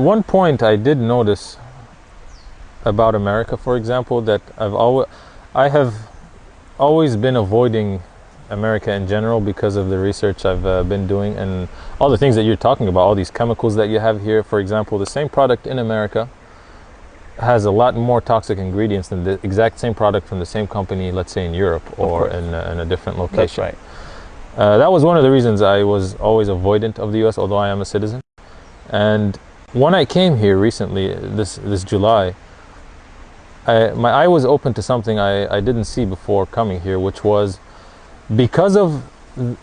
One point I did notice about America, for example, that I have always been avoiding America in general because of the research I've been doing and all the things that you're talking about, all these chemicals that you have here. For example, the same product in America has a lot more toxic ingredients than the exact same product from the same company, let's say in Europe or in a different location. That's right. That was one of the reasons I was always avoidant of the US, although I am a citizen. And when I came here recently, this July, my eye was open to something I didn't see before coming here, which was because of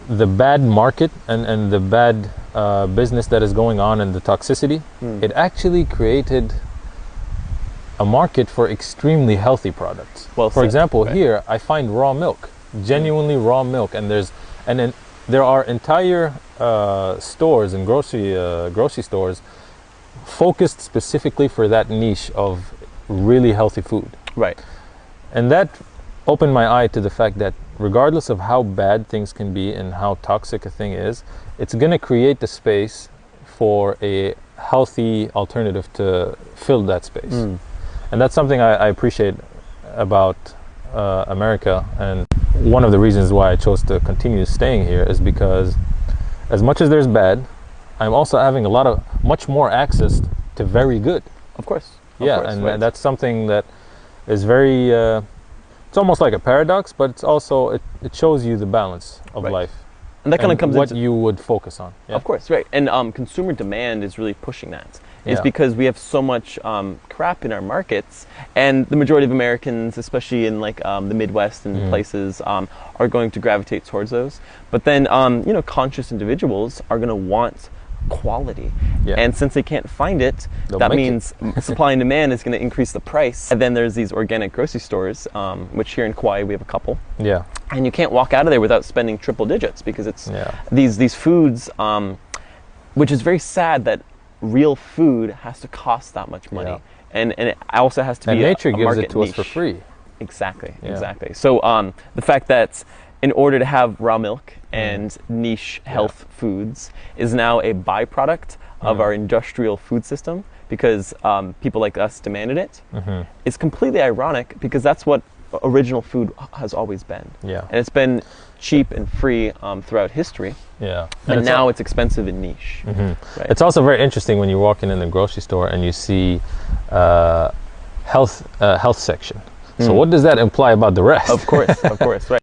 the bad market and the bad business that is going on and the toxicity, it actually created a market for extremely healthy products. Well for said, example, right. Here I find raw milk, genuinely raw milk, and then there are entire stores and grocery stores focused specifically for that niche of really healthy food. Right. And that opened my eye to the fact that regardless of how bad things can be and how toxic a thing is, it's going to create the space for a healthy alternative to fill that space. And that's something I appreciate about America, and one of the reasons why I chose to continue staying here is because as much as there's bad, I'm also having much more access to very good. Of course. And that's something that is very it's almost like a paradox, but it's also it shows you the balance of life, and that kind of comes what into you would focus on. Of course, right. And consumer demand is really pushing that. It's Yeah. because we have so much crap in our markets, and the majority of Americans, especially in like the Midwest and places, are going to gravitate towards those. But then, conscious individuals are going to want quality, and since they can't find it, that means supply and demand is going to increase the price. And then there's these organic grocery stores, which here in Kauai we have a couple. Yeah. And you can't walk out of there without spending triple digits because it's these foods, which is very sad that real food has to cost that much money, and it also has to be nature gives market it to us niche. for free. Exactly. So the fact that in order to have raw milk and niche health foods is now a byproduct of our industrial food system because people like us demanded it. It's completely ironic because that's what original food has always been. And it's been cheap and free throughout history. But now it's expensive and niche. Right? It's also very interesting when you're walking in the grocery store and you see health section. So what does that imply about the rest? Of course, right.